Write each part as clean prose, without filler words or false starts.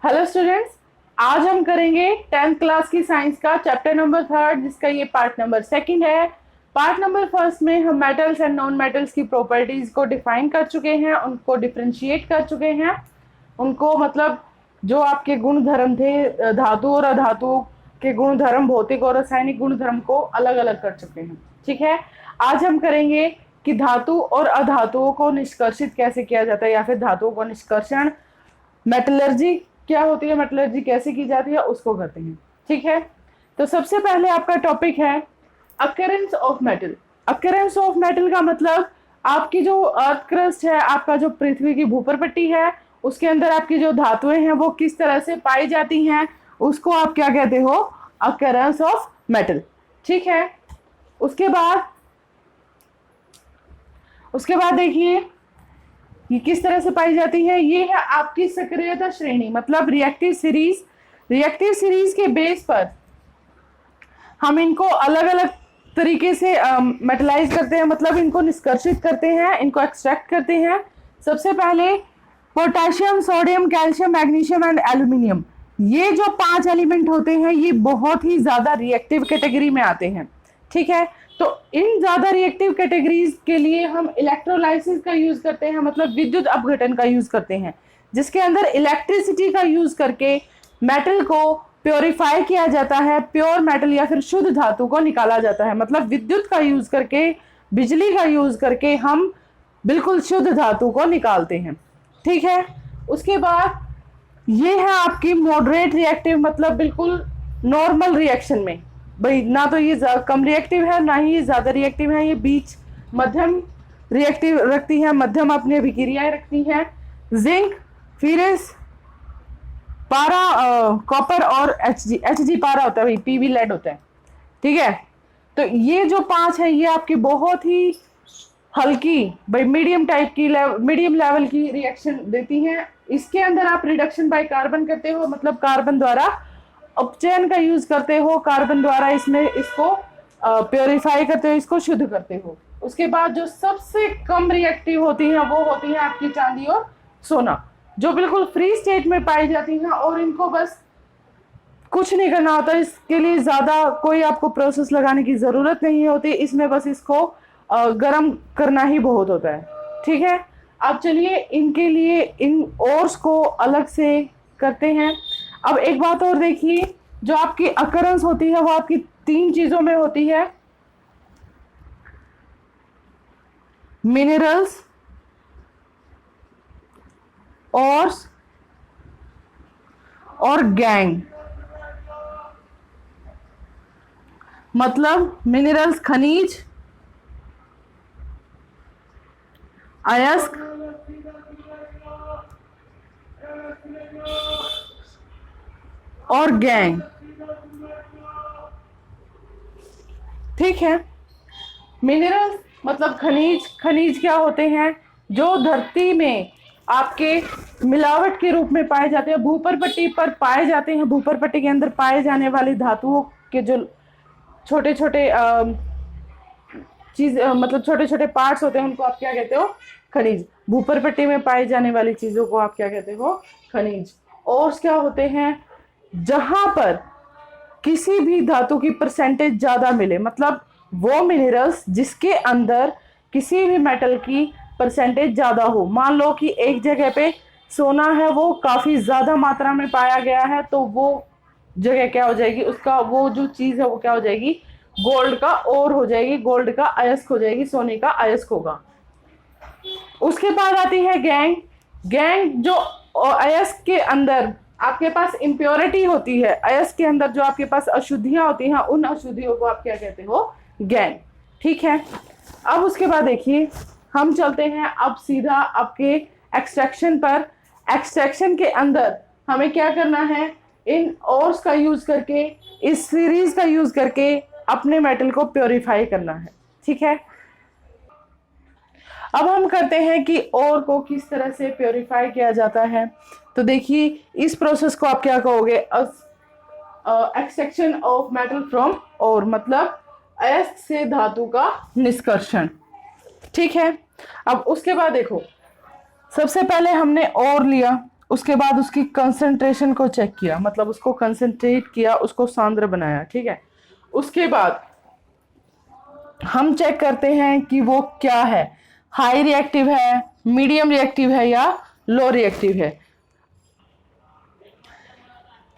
Hello students, आज हम करेंगे 10th क्लास की साइंस का चैप्टर नंबर 3 जिसका ये पार्ट नंबर 2 है। पार्ट नंबर 1 में हम मेटल्स एंड नॉन मेटल्स की प्रॉपर्टीज को डिफाइन कर चुके हैं, उनको डिफरेंशिएट कर चुके हैं, उनको मतलब जो आपके गुण धर्म थे धातु और अधातु के गुण धर्म, भौतिक और रासायनिक गुण धर्म को अलग अलग कर चुके हैं। ठीक है, आज हम करेंगे कि धातु और अधातुओं को निष्कर्षित कैसे किया जाता है या फिर धातुओं को निष्कर्षण, मेटलर्जी क्या होती है, मेटलर्जी कैसे की जाती है, उसको करते हैं। ठीक है, तो सबसे पहले आपका टॉपिक है occurrence of metal. Occurrence of metal का मतलब आपकी जो अर्थ क्रस्ट है, आपका जो पृथ्वी की भूपर पट्टी है, उसके अंदर आपकी जो धातुएं हैं वो किस तरह से पाई जाती हैं, उसको आप क्या कहते हो, अकरेंस ऑफ मेटल। ठीक है, उसके बाद देखिए ये किस तरह से पाई जाती है। ये है आपकी सक्रियता श्रेणी, मतलब रिएक्टिव सीरीज। रिएक्टिव सीरीज के बेस पर हम इनको अलग अलग तरीके से मेटलाइज करते हैं, मतलब इनको निष्कर्षित करते हैं, इनको एक्सट्रैक्ट करते हैं। सबसे पहले potassium, sodium, calcium, magnesium and aluminium, ये जो 5 एलिमेंट होते हैं ये बहुत ही ज्यादा रिएक्टिव कैटेगरी में आते हैं। ठीक है, तो इन ज्यादा रिएक्टिव कैटेगरीज के लिए हम इलेक्ट्रोलाइसिस का यूज करते हैं, मतलब विद्युत अपघटन का यूज करते हैं, जिसके अंदर इलेक्ट्रिसिटी का यूज करके मेटल को प्योरीफाई किया जाता है, प्योर मेटल या फिर शुद्ध धातु को निकाला जाता है। मतलब विद्युत का यूज करके, बिजली का यूज करके हम बिल्कुल शुद्ध धातु को निकालते हैं। ठीक है, उसके बाद ये है आपकी मॉडरेट रिएक्टिव, मतलब बिल्कुल नॉर्मल रिएक्शन में, भाई ना तो ये कम रिएक्टिव है ना ही ये ज्यादा रिएक्टिव है, ये बीच मध्यम रिएक्टिव रखती है, मध्यम अपनी अभिक्रियाएं रखती है। जिंक, फेरस, पारा, कॉपर और एच जी पारा होता है, भाई पीवी लेड होता है। ठीक है, तो ये जो 5 है ये आपकी बहुत ही हल्की, भाई मीडियम टाइप की, मीडियम लेवल की रिएक्शन देती हैं। इसके अंदर आप रिडक्शन बाय कार्बन करते हो, मतलब कार्बन द्वारा अपचयन का यूज करते हो, कार्बन द्वारा इसमें इसको प्योरीफाई करते हो, इसको शुद्ध करते हो। उसके बाद जो सबसे कम रिएक्टिव होती हैं वो होती है आपकी चांदी और सोना, जो बिल्कुल फ्री स्टेट में पाई जाती हैं और इनको बस कुछ नहीं करना होता, इसके लिए ज्यादा कोई आपको प्रोसेस लगाने की जरूरत नहीं होती, इसमें बस इसको गर्म करना ही बहुत होता है। ठीक है, अब चलिए इनके लिए इन ओर्स को अलग से करते हैं। अब एक बात और देखिए, जो आपकी अकरेंस होती है वो आपकी 3 चीजों में होती है, मिनरल्स, ओर्स और गैंग। मतलब मिनरल्स खनिज, अयस्क और गैंग। ठीक है, मिनरल्स मतलब खनिज। खनिज क्या होते हैं, जो धरती में आपके मिलावट के रूप में पाए जाते हैं, भूपर पट्टी पर पाए जाते हैं। भूपर पट्टी के अंदर पाए जाने वाली धातुओं के जो छोटे छोटे चीज, मतलब छोटे छोटे पार्ट्स होते हैं, उनको आप क्या कहते हो, खनिज। भूपर पट्टी में पाई जाने वाली चीजों को आप क्या कहते हो, खनिज। और क्या होते हैं, जहां पर किसी भी धातु की परसेंटेज ज्यादा मिले, मतलब वो मिनरल्स जिसके अंदर किसी भी मेटल की परसेंटेज ज्यादा हो। मान लो कि एक जगह पे सोना है, वो काफी ज्यादा मात्रा में पाया गया है, तो वो जगह क्या हो जाएगी, उसका वो जो चीज है वो क्या हो जाएगी, गोल्ड का और हो जाएगी, गोल्ड का अयस्क हो जाएगी, सोने का अयस्क होगा। उसके बाद आती है गैंग। गैंग जो अयस्क के अंदर आपके पास इम्प्योरिटी होती है, अयस्क के अंदर जो आपके पास अशुद्धियां होती हैं, उन अशुद्धियों को आप क्या कहते हो, गैंग। ठीक है, अब उसके बाद देखिए हम चलते हैं अब सीधा आपके एक्सट्रैक्शन पर। एक्सट्रैक्शन के अंदर हमें क्या करना है, इन ओर्स का यूज करके, इस सीरीज का यूज करके अपने मेटल को प्योरीफाई करना है। ठीक है, अब हम करते हैं कि ओर को किस तरह से प्योरीफाई किया जाता है। तो देखिए इस प्रोसेस को आप क्या कहोगे, एक्सट्रैक्शन ऑफ मेटल फ्रॉम ओर, मतलब अयस्क से धातु का निष्कर्षण। ठीक है, अब उसके बाद देखो, सबसे पहले हमने ओर लिया, उसके बाद उसकी कंसंट्रेशन को चेक किया, मतलब उसको कंसंट्रेट किया, उसको सांद्र बनाया, ठीक है। उसके बाद हम चेक करते हैं कि वो क्या है, हाई रिएक्टिव है, मीडियम रिएक्टिव है या लो रिएक्टिव है।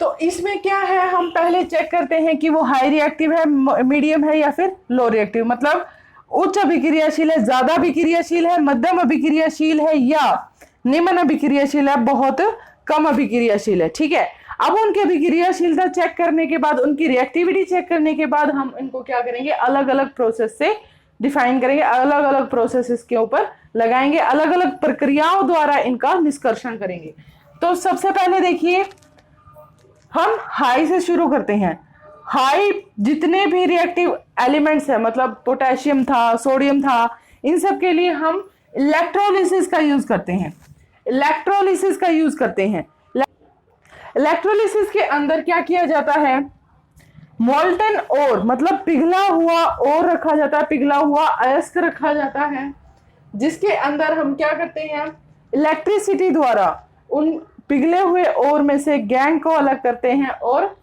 तो इसमें क्या है, हम पहले चेक करते हैं कि वो हाई रिएक्टिव है, मीडियम है या फिर लो रिएक्टिव, मतलब उच्च अभिक्रियाशील है, ज्यादा अभिक्रियाशील है, मध्यम अभिक्रियाशील है या निम्न अभिक्रियाशील है, बहुत कम अभिक्रियाशील है, ठीक है। अब उनकी अभिक्रियाशीलता चेक करने के बाद, उनकी रिएक्टिविटी चेक करने के बाद हम इनको क्या करेंगे, अलग अलग प्रोसेस से डिफाइन करेंगे, अलग अलग प्रोसेस के ऊपर लगाएंगे, अलग अलग प्रक्रियाओं द्वारा इनका निष्कर्षण करेंगे। तो सबसे पहले देखिए, हम हाई से शुरू करते हैं। हाई जितने भी रिएक्टिव एलिमेंट्स है, मतलब पोटेशियम था, सोडियम था, इन सब के लिए हम इलेक्ट्रोलिसिस का यूज करते हैं। इलेक्ट्रोलिसिस का यूज करते हैं। इलेक्ट्रोलिसिस के अंदर क्या किया जाता है, मोल्टन ओर मतलब पिघला हुआ ओर रखा जाता है, पिघला हुआ अयस्क रखा जाता है, जिसके अंदर हम क्या करते हैं, इलेक्ट्रिसिटी द्वारा उन पिघले हुए ओर में से गैंग को अलग करते हैं और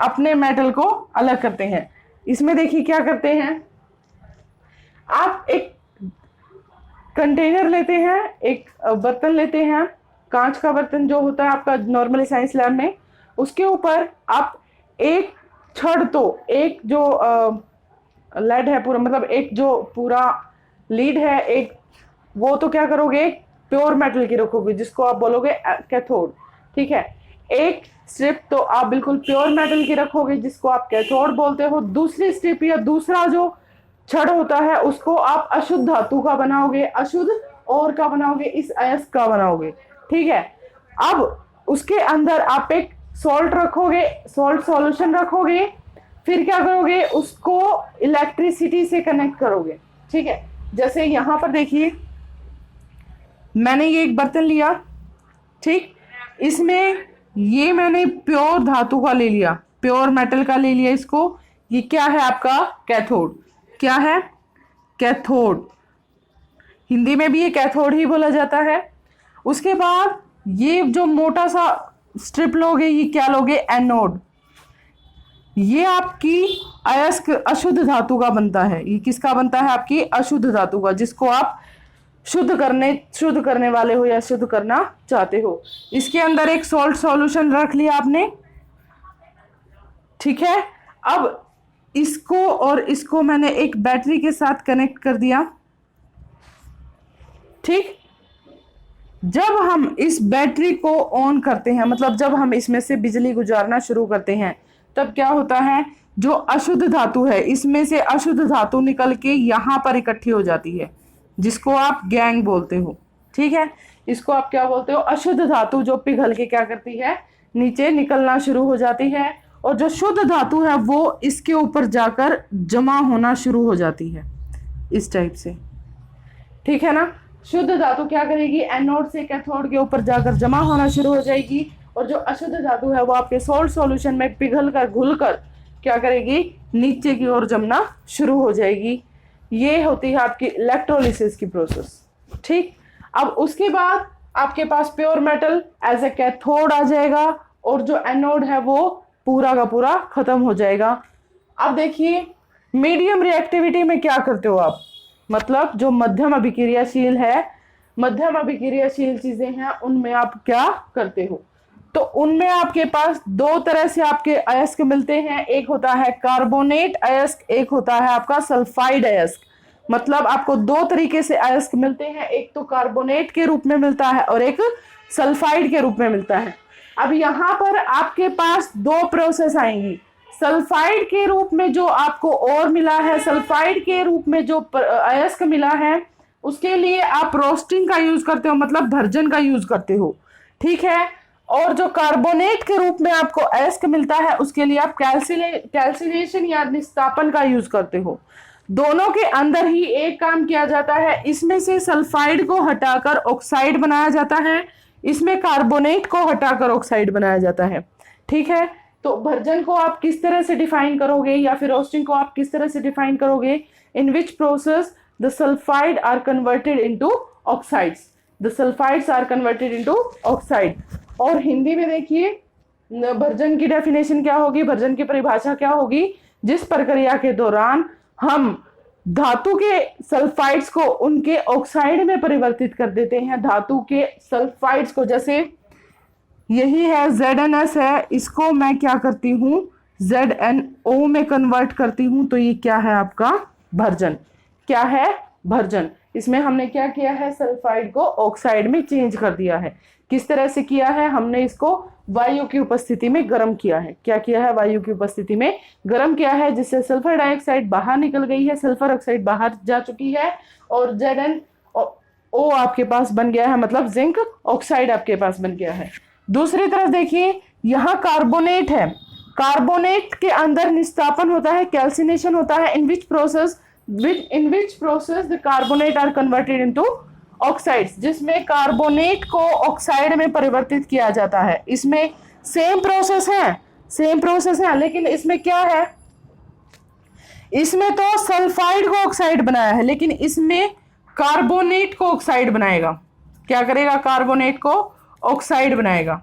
अपने मेटल को अलग करते हैं। इसमें देखिए क्या करते हैं, आप एक कंटेनर लेते हैं, एक बर्तन लेते हैं, कांच का बर्तन जो होता है आपका नॉर्मली साइंस लैब में, उसके ऊपर आप एक छड़, तो एक जो लेड है पूरा, मतलब एक जो पूरा लीड है, एक वो तो क्या करोगे, प्योर मेटल की रखोगे जिसको आप बोलोगे कैथोड, ठीक है। एक स्ट्रिप तो आप बिल्कुल प्योर मेटल की रखोगे जिसको आप कैथोड बोलते हो। दूसरी स्ट्रिप या दूसरा जो छड़ होता है उसको आप अशुद्ध धातु का बनाओगे, अशुद्ध और का बनाओगे, इस अयस्क का बनाओगे, ठीक है। अब उसके अंदर आप एक सॉल्ट रखोगे, सॉल्ट सॉल्यूशन रखोगे, फिर क्या करोगे, उसको इलेक्ट्रिसिटी से कनेक्ट करोगे, ठीक है। जैसे यहां पर देखिए, मैंने ये एक बर्तन लिया, ठीक, इसमें ये मैंने प्योर धातु का ले लिया, प्योर मेटल का ले लिया इसको, ये क्या है आपका कैथोड, क्या है, कैथोड, हिंदी में भी ये कैथोड ही बोला जाता है। उसके बाद ये जो मोटा सा स्ट्रिप लोगे, ये क्या लोगे, एनोड, ये आपकी अयस्क अशुद्ध धातु का बनता है। ये किसका बनता है, आपकी अशुद्ध धातु का, जिसको आप शुद्ध करने वाले हो या शुद्ध करना चाहते हो। इसके अंदर एक सॉल्ट सॉल्यूशन रख लिया आपने, ठीक है। अब इसको और इसको मैंने एक बैटरी के साथ कनेक्ट कर दिया, ठीक। जब हम इस बैटरी को ऑन करते हैं, मतलब जब हम इसमें से बिजली गुजारना शुरू करते हैं, तब क्या होता है, जो अशुद्ध धातु है इसमें से अशुद्ध धातु निकल के यहां पर इकट्ठी हो जाती है, जिसको आप गैंग बोलते हो, ठीक है। इसको आप क्या बोलते हो, अशुद्ध धातु जो पिघल के क्या करती है, नीचे निकलना शुरू हो जाती है, और जो शुद्ध धातु है वो इसके ऊपर जाकर जमा होना शुरू हो जाती है, इस टाइप से, ठीक है ना। शुद्ध धातु क्या करेगी, एनोड से कैथोड के ऊपर जाकर जमा होना शुरू हो जाएगी, और जो अशुद्ध धातु है वो आपके सॉल्ट सॉल्यूशन में पिघल कर घुलकर क्या करेगी, नीचे की ओर जमना शुरू हो जाएगी। ये होती है आपकी इलेक्ट्रोलिसिस की प्रोसेस, ठीक। अब उसके बाद आपके पास pure metal as a cathode आ जाएगा, और जो एनोड है वो पूरा का पूरा खत्म हो जाएगा। अब देखिए, मीडियम रिएक्टिविटी में क्या करते हो आप, मतलब जो मध्यम अभिक्रियाशील है, मध्यम अभिक्रियाशील चीजें हैं, उनमें आप क्या करते हो, तो उनमें आपके पास दो तरह से आपके अयस्क मिलते हैं। एक होता है कार्बोनेट अयस्क, एक होता है आपका सल्फाइड अयस्क। मतलब आपको दो तरीके से अयस्क मिलते हैं, एक तो कार्बोनेट के रूप में मिलता है और एक सल्फाइड के रूप में मिलता है। अब यहाँ पर आपके पास दो प्रोसेस आएंगी। सल्फाइड के रूप में जो आपको और मिला है, सल्फाइड के रूप में जो अयस्क मिला है, उसके लिए आप रोस्टिंग का यूज करते हो, मतलब भर्जन का यूज करते हो, ठीक है। और जो कार्बोनेट के रूप में आपको अयस्क मिलता है, उसके लिए आप कैल्सिनेशन या निस्तापन का यूज करते हो। दोनों के अंदर ही एक काम किया जाता है, इसमें से सल्फाइड को हटाकर ऑक्साइड बनाया जाता है, इसमें कार्बोनेट को हटाकर ऑक्साइड बनाया जाता है, ठीक है। तो भर्जन को आप किस तरह से डिफाइन करोगे, या फिर रोस्टिंग को आप किस तरह से डिफाइन करोगे, in which process the sulphide are converted into oxides. The sulphides are converted into oxide. और हिंदी में देखिए भर्जन की डेफिनेशन क्या होगी, भर्जन की परिभाषा क्या होगी, जिस प्रक्रिया के दौरान हम धातु के सल्फाइड्स को उनके ऑक्साइड में परिवर्तित कर देते हैं, धातु के सल्फाइड्स को, जैसे यही है ZnS है, इसको मैं क्या करती हूं ZnO में कन्वर्ट करती हूं, तो ये क्या है आपका भर्जन। क्या है भर्जन। इसमें हमने क्या किया है, सल्फाइड को ऑक्साइड में चेंज कर दिया है। किस तरह से किया है, हमने इसको वायु की उपस्थिति में गर्म किया है। क्या किया है, वायु की उपस्थिति में गर्म किया है, जिससे सल्फर डाइऑक्साइड बाहर निकल गई है, सल्फर ऑक्साइड बाहर जा चुकी है और ZnO आपके पास बन गया है, मतलब जिंक ऑक्साइड आपके पास बन गया है। दूसरी तरफ देखिए यहाँ कार्बोनेट है, कार्बोनेट के अंदर निस्तापन होता है, कैल्सिनेशन होता है, in which process the carbonate are converted into oxides, जिसमें कार्बोनेट को ऑक्साइड में परिवर्तित किया जाता है। इसमें सेम प्रोसेस है, लेकिन इसमें क्या है, इसमें तो सल्फाइड को ऑक्साइड बनाया है, लेकिन इसमें कार्बोनेट को ऑक्साइड बनाएगा। क्या करेगा, कार्बोनेट को ऑक्साइड बनाएगा।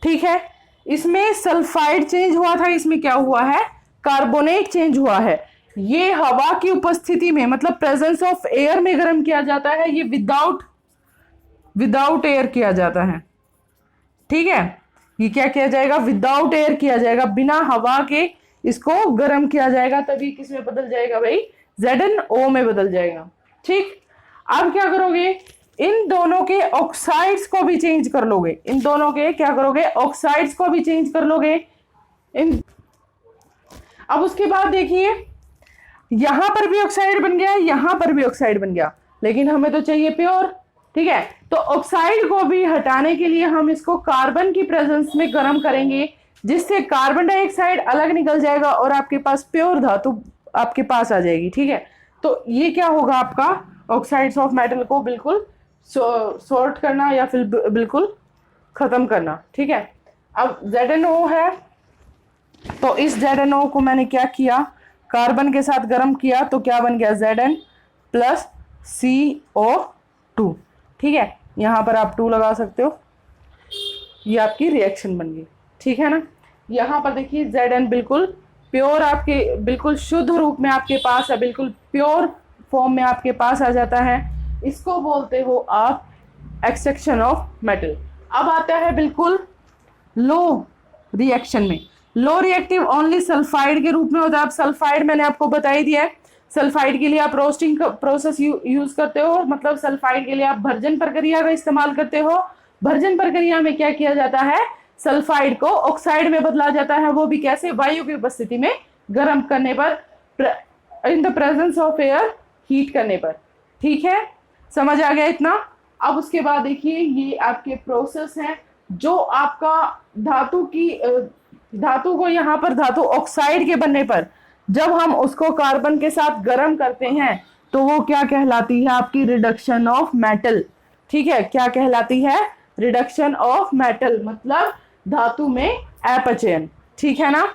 ठीक है, इसमें सल्फाइड चेंज हुआ था, इसमें क्या हुआ है, कार्बोनेट चेंज हुआ है। ये हवा की उपस्थिति में, मतलब प्रेजेंस ऑफ एयर में गर्म किया जाता है, ये विदाउट एयर किया जाता है। ठीक है, ये क्या किया जाएगा, विदाउट एयर किया जाएगा, बिना हवा के इसको गर्म किया जाएगा, तभी किस में बदल जाएगा भाई, ZnO में बदल जाएगा। ठीक, अब क्या करोगे, इन दोनों के ऑक्साइड्स को भी चेंज कर लोगे, इन दोनों के क्या करोगे, ऑक्साइड्स को भी चेंज कर लोगे अब उसके बाद देखिए यहां पर भी ऑक्साइड बन गया, यहां पर भी ऑक्साइड बन गया, लेकिन हमें तो चाहिए प्योर। ठीक है, तो ऑक्साइड को भी हटाने के लिए हम इसको कार्बन की प्रेजेंस में गर्म करेंगे, जिससे कार्बन डाइऑक्साइड अलग निकल जाएगा और आपके पास प्योर धातु आपके पास आ जाएगी। ठीक है, तो ये क्या होगा, आपका ऑक्साइड्स ऑफ मेटल को बिल्कुल सॉर्ट करना या फिर बिल्कुल खत्म करना। ठीक है, अब ZnO है, तो इस ZnO को मैंने क्या किया, कार्बन के साथ गर्म किया, तो क्या बन गया, Zn प्लस CO2। ठीक है, यहां पर आप 2 लगा सकते हो, ये आपकी रिएक्शन बन गई। ठीक है ना, यहां पर देखिए Zn बिल्कुल प्योर आपके, बिल्कुल शुद्ध रूप में आपके पास है, बिल्कुल प्योर फॉर्म में आपके पास आ जाता है। इसको बोलते हो आप एक्सट्रैक्शन ऑफ मेटल। अब आता है बिल्कुल लो रिएक्शन में, लो रिएक्टिव ओनली सल्फाइड के रूप में होता है। अब सल्फाइड मैंने आपको बता ही दिया है, सल्फाइड के लिए आप रोस्टिंग प्रोसेस यूज करते हो, मतलब सल्फाइड के लिए आप भर्जन प्रक्रिया का इस्तेमाल करते हो। भर्जन प्रक्रिया में क्या किया जाता है, सल्फाइड को ऑक्साइड में बदला जाता है, वो भी कैसे, वायु की उपस्थिति में गर्म करने पर, in the presence of air, heat करने पर। ठीक है, समझ आ गया इतना। अब उसके बाद देखिए ये आपके प्रोसेस हैं, जो आपका धातु को यहाँ पर धातु ऑक्साइड के बनने पर जब हम उसको कार्बन के साथ गर्म करते हैं तो वो क्या कहलाती है, आपकी रिडक्शन ऑफ मेटल। ठीक है, क्या कहलाती है, रिडक्शन ऑफ मेटल, मतलब धातु में अपचयन। ठीक है ना,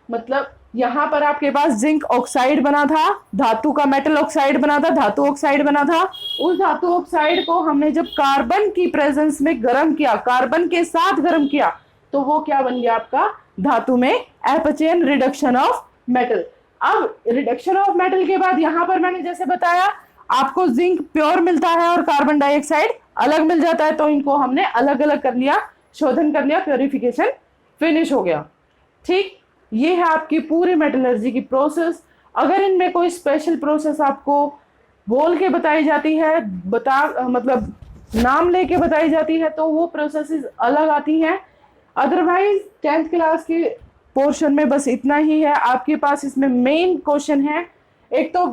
मतलब यहां पर आपके पास जिंक ऑक्साइड बना था, धातु का मेटल ऑक्साइड बना था, धातु ऑक्साइड बना था। उस धातु ऑक्साइड को हमने जब कार्बन की प्रेजेंस में गर्म किया, कार्बन के साथ गर्म किया, तो वो क्या बन गया, आपका धातु में अपचयन, रिडक्शन ऑफ मेटल। अब रिडक्शन ऑफ मेटल के बाद यहां पर मैंने जैसे बताया, आपको जिंक प्योर मिलता है और कार्बन डाइऑक्साइड अलग मिल जाता है, तो इनको हमने अलग अलग कर लिया, शोधन कर लिया, प्योरिफिकेशन फिनिश हो गया। ठीक, ये है आपकी पूरी मेटलर्जी की प्रोसेस। अगर इनमें कोई स्पेशल प्रोसेस आपको बोल के बताई जाती है, मतलब नाम लेके बताई जाती है, तो वो प्रोसेसेस अलग आती हैं। अदरवाइज 10th क्लास के पोर्शन में बस इतना ही है। आपके पास इसमें मेन क्वेश्चन है, एक तो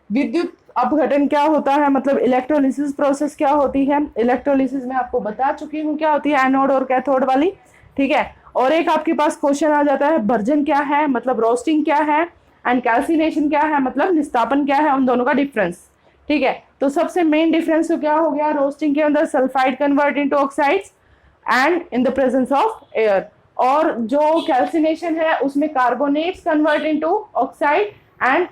विद्युत अपघटन क्या होता है, मतलब इलेक्ट्रोलिसिस प्रोसेस क्या होती है। इलेक्ट्रोलिसिस में आपको बता चुकी हूँ क्या होती है, एनोड और कैथोड वाली। ठीक है, और एक आपके पास क्वेश्चन आ जाता है, भर्जन क्या है, मतलब रोस्टिंग क्या है, एंड कैल्सिनेशन क्या है, मतलब निस्तापन क्या है, उन दोनों का डिफरेंस। ठीक है, तो सबसे मेन डिफरेंस तो क्या हो गया, रोस्टिंग के अंदर sulphide convert into oxides and in the presence of air, और जो कैल्सिनेशन है उसमें carbonates convert into oxide and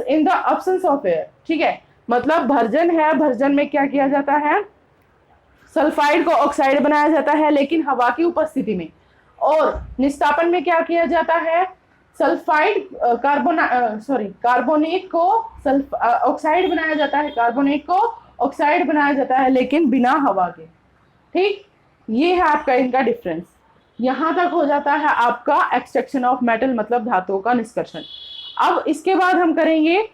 in the absence of air. ठीक है, मतलब भर्जन है, भर्जन में क्या किया जाता है, सल्फाइड को ऑक्साइड बनाया जाता है लेकिन हवा की उपस्थिति में। और निस्तापन में क्या किया जाता है, सल्फाइड कार्बोनेट को ऑक्साइड बनाया जाता है, कार्बोनेट को ऑक्साइड बनाया जाता है लेकिन बिना हवा के। ठीक, ये है आपका इनका डिफरेंस। यहां तक हो जाता है आपका एक्सट्रैक्शन ऑफ मेटल मतलब धातुओं का निष्कर्षण। अब इसके बाद हम करेंगे,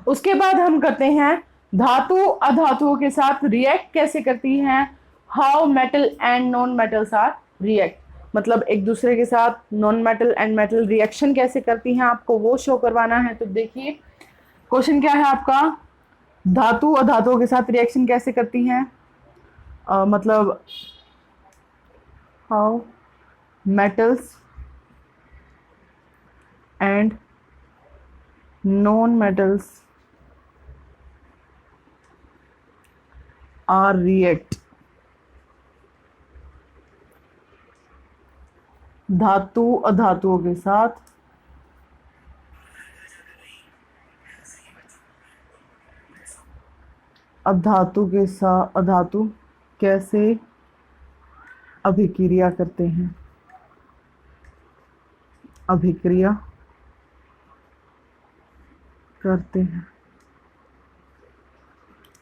उसके बाद हम करते हैं धातु अधातुओं के साथ रिएक्ट कैसे करती हैं, how metal and non metals are react, मतलब एक दूसरे के साथ non metal and metal reaction कैसे करती हैं, आपको वो शो करवाना है। तो देखिए क्वेश्चन क्या है आपका, धातु अधातुओं के साथ रिएक्शन कैसे करती हैं, मतलब how metals and non metals are react, धातु अधातुओं के साथ अधातु कैसे अभिक्रिया करते हैं, अभिक्रिया करते हैं।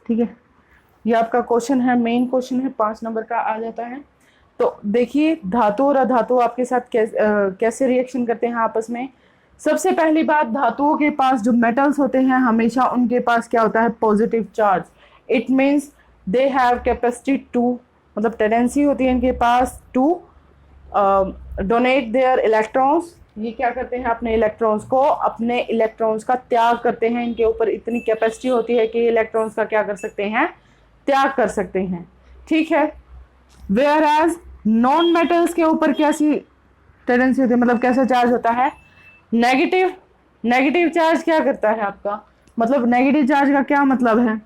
ठीक है, ये आपका क्वेश्चन है, मेन क्वेश्चन है, 5 नंबर का आ जाता है। तो देखिए धातु और अधातु आपके साथ कैसे रिएक्शन करते हैं आपस में। सबसे पहली बात, धातुओं के पास जो मेटल्स होते हैं हमेशा उनके पास क्या होता है, positive charge. It means they have capacity to, मतलब टेंडेंसी होती है इनके पास टू डोनेट देयर इलेक्ट्रॉन्स। ये क्या करते हैं, अपने इलेक्ट्रॉन्स को, अपने इलेक्ट्रॉन्स का त्याग करते हैं। इनके ऊपर इतनी कैपेसिटी होती है कि इलेक्ट्रॉन्स का क्या कर सकते हैं, त्याग कर सकते हैं। ठीक है, वेयर एज नॉन मेटल्स के ऊपर कैसी टेंडेंसी होती है, मतलब कैसा चार्ज होता है, नेगेटिव। नेगेटिव चार्ज क्या करता है आपका, मतलब नेगेटिव चार्ज का क्या मतलब है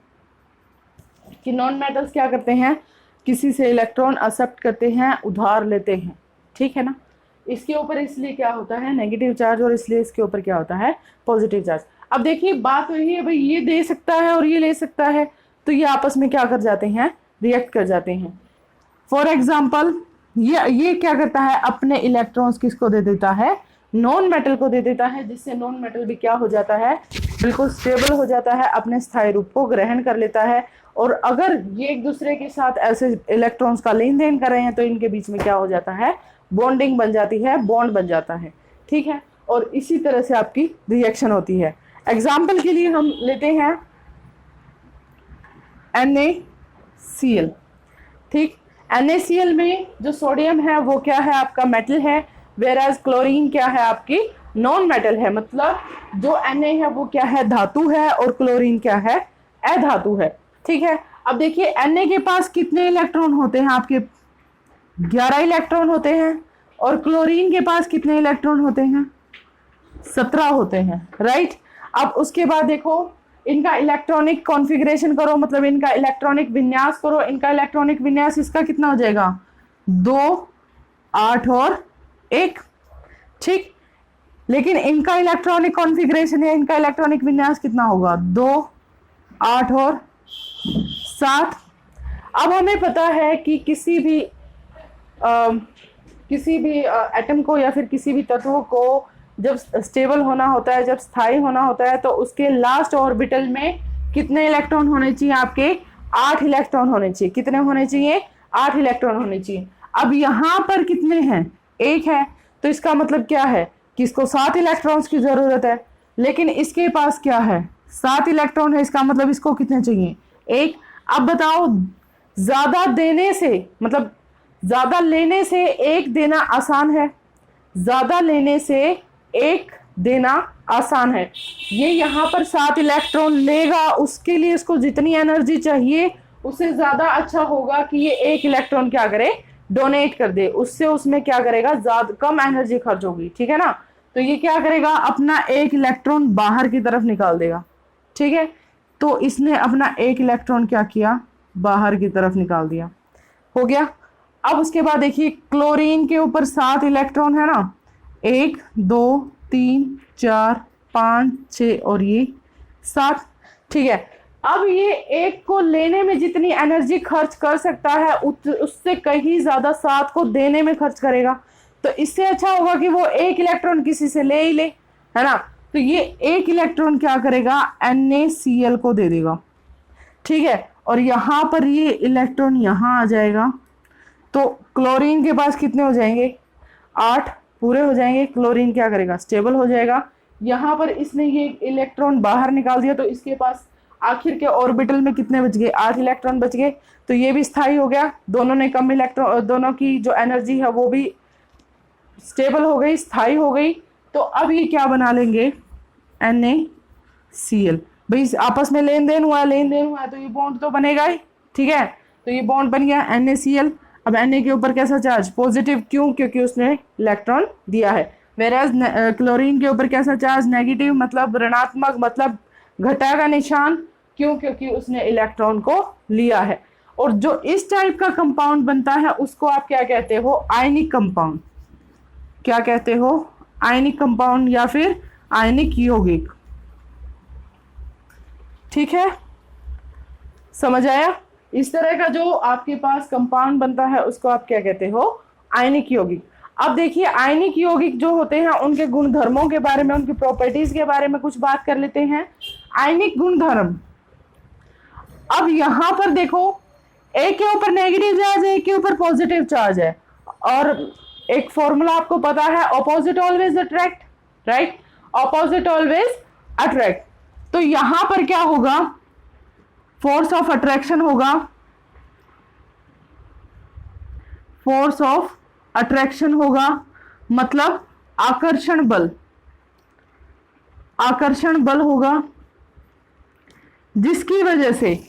कि नॉन मेटल्स क्या करते हैं, किसी से इलेक्ट्रॉन एक्सेप्ट करते हैं, उधार लेते हैं। ठीक है ना, इसके ऊपर इसलिए क्या होता है नेगेटिव चार्ज, और इसलिए इसके ऊपर क्या होता है, पॉजिटिव चार्ज। अब देखिए बात वही है भाई, ये दे सकता है और ये ले सकता है, तो ये आपस में क्या कर जाते हैं, रिएक्ट कर जाते हैं। फॉर एग्जाम्पल ये क्या करता है, अपने इलेक्ट्रॉन्स किसको दे देता है, नॉन मेटल को दे देता है, जिससे नॉन मेटल भी क्या हो जाता है, बिल्कुल स्टेबल हो जाता है, अपने स्थायी रूप को ग्रहण कर लेता है। और अगर ये एक दूसरे के साथ ऐसे इलेक्ट्रॉन्स का लेन देन कर रहे हैं तो इनके बीच में क्या हो जाता है, बॉन्डिंग बन जाती है, बॉन्ड बन जाता है। ठीक है, और इसी तरह से आपकी रिएक्शन होती है। एग्जाम्पल के लिए हम लेते हैं NaCl। ठीक, NaCl में जो सोडियम है वो क्या है, आपका मेटल है, वेराज क्लोरीन क्या है, आपकी नॉन मेटल है। मतलब जो Na है वो क्या है, धातु है, और क्लोरीन क्या है, अधातु है। ठीक है, अब देखिए Na के पास कितने इलेक्ट्रॉन होते हैं, आपके 11 इलेक्ट्रॉन होते हैं, और क्लोरीन के पास कितने इलेक्ट्रॉन होते हैं, 17 होते हैं। राइट, अब उसके बाद देखो इनका इलेक्ट्रॉनिक कॉन्फ़िगरेशन करो, मतलब इनका इलेक्ट्रॉनिक विन्यास करो। इनका इलेक्ट्रॉनिक विन्यास इसका कितना हो जाएगा, 2, 8 और 1। ठीक, लेकिन इनका इलेक्ट्रॉनिक कॉन्फ़िगरेशन है, इनका इलेक्ट्रॉनिक विन्यास कितना होगा, 2, 8 और 7। अब हमें पता है कि किसी भी एटम को या फिर किसी भी तत्व को जब स्टेबल होना होता है, जब स्थायी होना होता है, तो उसके लास्ट ऑर्बिटल में कितने इलेक्ट्रॉन होने चाहिए, आपके 8 इलेक्ट्रॉन होने चाहिए। कितने होने चाहिए, 8 इलेक्ट्रॉन होने चाहिए। अब यहाँ पर कितने हैं, 1 है, तो इसका मतलब क्या है कि इसको 7 इलेक्ट्रॉन्स की जरूरत है, लेकिन इसके पास क्या है, 7 इलेक्ट्रॉन है, इसका मतलब इसको कितने चाहिए, 1। अब बताओ ज्यादा देने से, मतलब ज्यादा लेने से 1 देना आसान है, ज्यादा लेने से 1 देना आसान है। ये यहाँ पर 7 इलेक्ट्रॉन लेगा, उसके लिए इसको जितनी एनर्जी चाहिए उससे ज्यादा अच्छा होगा कि ये 1 इलेक्ट्रॉन क्या करे, डोनेट कर दे, उससे उसमें क्या करेगा, ज्यादा कम एनर्जी खर्च होगी। ठीक है ना, तो ये क्या करेगा, अपना 1 इलेक्ट्रॉन बाहर की तरफ निकाल देगा। ठीक है, तो इसने अपना 1 इलेक्ट्रॉन क्या किया, बाहर की तरफ निकाल दिया, हो गया। अब उसके बाद देखिए क्लोरीन के ऊपर 7 इलेक्ट्रॉन है ना, 1, 2, 3, 4, 5, 6 और ये 7। ठीक है, अब ये एक को लेने में जितनी एनर्जी खर्च कर सकता है उससे कहीं ज्यादा 7 को देने में खर्च करेगा। तो इससे अच्छा होगा कि वो एक इलेक्ट्रॉन किसी से ले ही ले, है ना। तो ये एक इलेक्ट्रॉन क्या करेगा, NaCl को दे देगा, ठीक है। और यहां पर ये इलेक्ट्रॉन यहां आ जाएगा, तो क्लोरीन के पास कितने हो जाएंगे, 8 पूरे हो जाएंगे। क्लोरीन क्या करेगा, स्टेबल हो जाएगा। यहां पर इसने ये इलेक्ट्रॉन बाहर निकाल दिया, तो इसके पास आखिर के ऑर्बिटल में कितने बच गए, 8 इलेक्ट्रॉन बच गए। तो ये भी स्थायी हो गया, दोनों ने कम इलेक्ट्रॉन, दोनों की जो एनर्जी है वो भी स्टेबल हो गई, स्थायी हो गई। तो अब ये क्या बना लेंगे, NaCl। भाई आपस में लेन देन हुआ तो ये बॉन्ड तो बनेगा ही, ठीक है। तो ये बॉन्ड बन गया NaCl। अब Na के ऊपर कैसा चार्ज, पॉजिटिव, क्यों, क्योंकि उसने इलेक्ट्रॉन दिया है। वेराज क्लोरीन के ऊपर कैसा चार्ज, नेगेटिव, मतलब ऋणात्मक, मतलब घटा का निशान, क्यों, क्योंकि उसने इलेक्ट्रॉन को लिया है। और जो इस टाइप का कंपाउंड बनता है उसको आप क्या कहते हो, आयनिक कंपाउंड। क्या कहते हो, आयनिक कंपाउंड या फिर आयनिक यौगिक, ठीक है, समझ आया। इस तरह का जो आपके पास कंपाउंड बनता है उसको आप क्या कहते हो, आयनिक यौगिक। अब देखिए आयनिक यौगिक जो होते हैं उनके गुणधर्मों के बारे में, उनकी प्रॉपर्टीज के बारे में कुछ बात कर लेते हैं। आयनिक गुणधर्म, अब यहां पर देखो एक के ऊपर नेगेटिव चार्ज है, एक के ऊपर पॉजिटिव चार्ज है, और एक फॉर्मूला आपको पता है, opposite always attract, right, opposite always attract. तो यहां पर क्या होगा, फोर्स ऑफ अट्रैक्शन होगा, फोर्स ऑफ अट्रैक्शन होगा, मतलब आकर्षण बल, आकर्षण बल होगा, जिसकी वजह से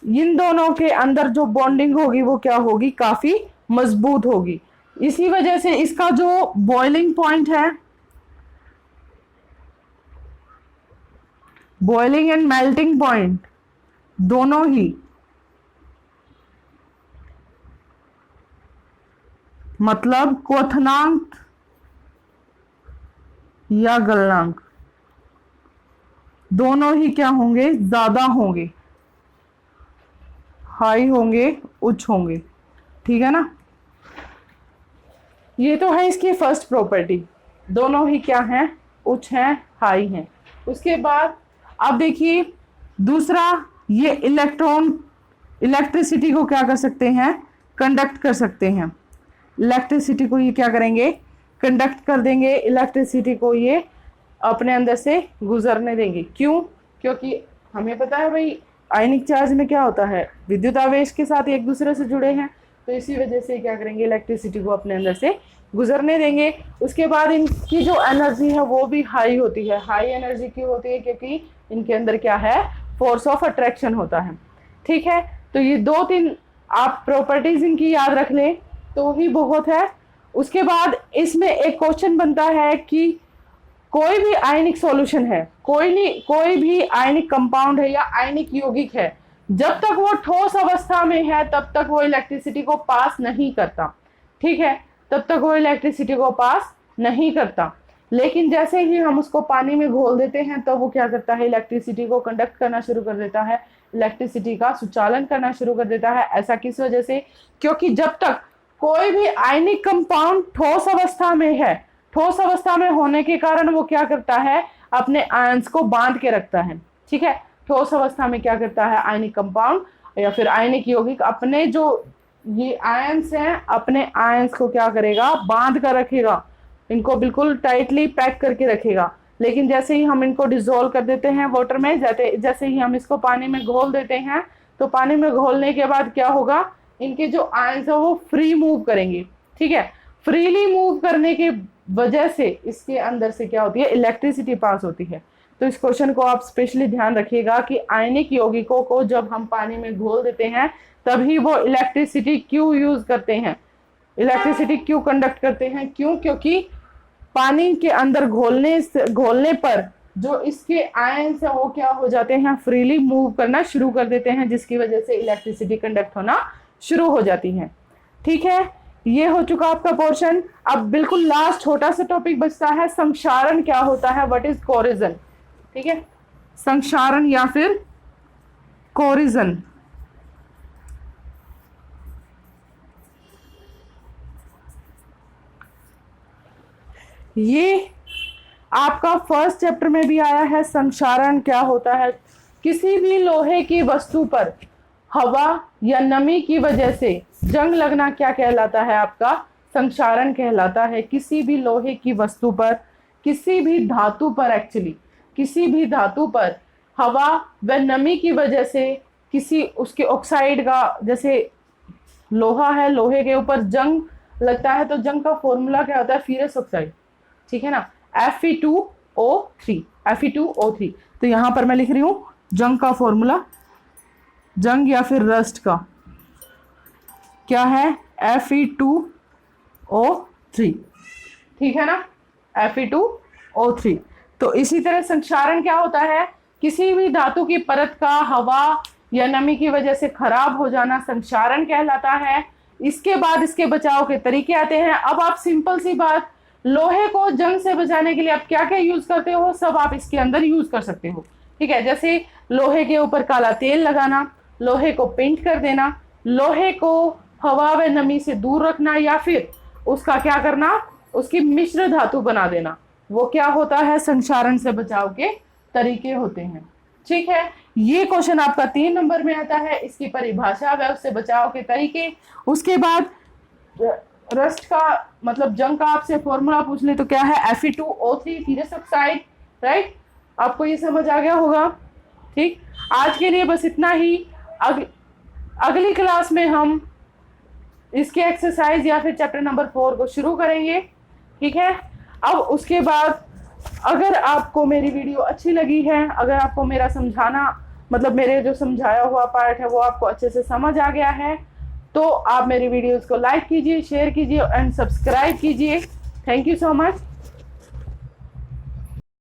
इन दोनों के अंदर जो बॉन्डिंग होगी वो क्या होगी, काफी मजबूत होगी। इसी वजह से इसका जो बॉइलिंग पॉइंट है, बॉइलिंग एंड मेल्टिंग पॉइंट दोनों ही, मतलब क्वथनांक या गलनांक, दोनों ही क्या होंगे, ज्यादा होंगे, हाई होंगे, उच्च होंगे, ठीक है ना। ये तो है इसकी फर्स्ट प्रॉपर्टी, दोनों ही क्या हैं, उच्च हैं, हाई हैं। उसके बाद अब देखिए दूसरा, ये इलेक्ट्रॉन इलेक्ट्रिसिटी को क्या कर सकते हैं, कंडक्ट कर सकते हैं। इलेक्ट्रिसिटी को ये क्या करेंगे, कंडक्ट कर देंगे, इलेक्ट्रिसिटी को ये अपने अंदर से गुजरने देंगे। क्यों, क्योंकि हमें पता है भाई आयनिक चार्ज में क्या होता है, विद्युत आवेश के साथ एक दूसरे से जुड़े हैं, तो इसी वजह से क्या करेंगे, इलेक्ट्रिसिटी को अपने अंदर से गुजरने देंगे। उसके बाद इनकी जो एनर्जी है वो भी हाई होती है। हाई एनर्जी क्यों होती है, क्योंकि इनके अंदर क्या है, फोर्स ऑफ अट्रैक्शन होता है, ठीक है। तो ये 2-3 आप प्रॉपर्टीज इनकी याद रख लें तो ही बहुत है। उसके बाद इसमें एक क्वेश्चन बनता है कि कोई भी आयनिक सॉल्यूशन है, कोई भी आयनिक कंपाउंड है या आयनिक यौगिक है, जब तक वो ठोस अवस्था में है तब तक वो इलेक्ट्रिसिटी को पास नहीं करता, ठीक है, तब तक वो इलेक्ट्रिसिटी को पास नहीं करता। लेकिन जैसे ही हम उसको पानी में घोल देते हैं तो वो क्या करता है, इलेक्ट्रिसिटी को कंडक्ट करना शुरू कर देता है, इलेक्ट्रिसिटी का सुचालन करना शुरू कर देता है। ऐसा किस वजह से, क्योंकि जब तक कोई भी आयनिक कंपाउंड ठोस अवस्था में है, ठोस अवस्था में होने के कारण वो क्या करता है, अपने आयंस को बांध के रखता है, ठीक है। ठोस अवस्था में क्या करता है आयनिक कंपाउंड या फिर आयनिक यौगिक, अपने जो ये आयंस हैं, अपने आयंस को क्या करेगा, बांध कर रखेगा, इनको बिल्कुल टाइटली पैक करके रखेगा। लेकिन जैसे ही हम इनको डिसॉल्व कर देते हैं वाटर में, जैसे ही हम इसको पानी में घोल देते हैं, तो पानी में घोलने के बाद क्या होगा, इनके जो आयंस है वो फ्री मूव करेंगे, ठीक है। फ्रीली मूव करने के वजह से इसके अंदर से क्या होती है, इलेक्ट्रिसिटी पास होती है। तो इस क्वेश्चन को आप स्पेशली ध्यान रखिएगा कि आयनिक यौगिकों को जब हम पानी में घोल देते हैं तभी वो इलेक्ट्रिसिटी क्यों यूज करते हैं, इलेक्ट्रिसिटी क्यों कंडक्ट करते हैं, क्यों, क्योंकि पानी के अंदर घोलने पर जो इसके आयंस है वो क्या हो जाते हैं, फ्रीली मूव करना शुरू कर देते हैं, जिसकी वजह से इलेक्ट्रिसिटी कंडक्ट होना शुरू हो जाती है, ठीक है। ये हो चुका आपका पोर्शन। अब बिल्कुल लास्ट छोटा सा टॉपिक बचता है, संक्षारण क्या होता है, व्हाट इज कोरिजन, ठीक है। संक्षारण या फिर कोरिजन। ये आपका फर्स्ट चैप्टर में भी आया है। संक्षारण क्या होता है? किसी भी लोहे की वस्तु पर हवा या नमी की वजह से जंग लगना क्या कहलाता है? आपका संक्षारण कहलाता है। किसी भी लोहे की वस्तु पर, किसी भी धातु पर, एक्चुअली किसी भी धातु पर हवा व नमी की वजह से किसी उसके ऑक्साइड का, जैसे लोहा है, लोहे के ऊपर जंग लगता है तो जंग का फॉर्मूला क्या होता है? फेरस ऑक्साइड, ठीक है ना, Fe2O3, Fe2O3। तो यहां पर मैं लिख रही हूं जंग का फॉर्मूला, जंग या फिर रस्ट का क्या है? Fe2O3, ठीक है ना, Fe2O3। तो इसी तरह संक्षारण क्या होता है? किसी भी धातु की परत का हवा या नमी की वजह से खराब हो जाना संक्षारण कहलाता है। इसके बाद इसके बचाव के तरीके आते हैं। अब आप सिंपल सी बात, लोहे को जंग से बचाने के लिए आप क्या क्या यूज करते हो, सब आप इसके अंदर यूज कर सकते हो, ठीक है। जैसे लोहे के ऊपर काला तेल लगाना, लोहे को पेंट कर देना, लोहे को हवा व नमी से दूर रखना, या फिर उसका क्या करना, उसकी मिश्र धातु बना देना, वो क्या होता है? संक्षारण से बचाव के तरीके होते हैं, ठीक है। ये क्वेश्चन आपका 3 नंबर में आता है, इसकी परिभाषा व उससे बचाव के तरीके। उसके बाद रस्ट का मतलब जंग का आपसे फॉर्मूला पूछ ले तो क्या है? Fe2O3 ferrous oxide, right. आपको ये समझ आ गया होगा, ठीक। आज के लिए बस इतना ही। अगली क्लास में हम इसके एक्सरसाइज या फिर चैप्टर नंबर 4 को शुरू करेंगे, ठीक है। अब उसके बाद अगर आपको मेरी वीडियो अच्छी लगी है, अगर आपको मेरा समझाना मतलब मेरे जो समझाया हुआ पार्ट है वो आपको अच्छे से समझ आ गया है, तो आप मेरी वीडियोस को लाइक कीजिए, शेयर कीजिए एंड सब्सक्राइब कीजिए। Thank you so much.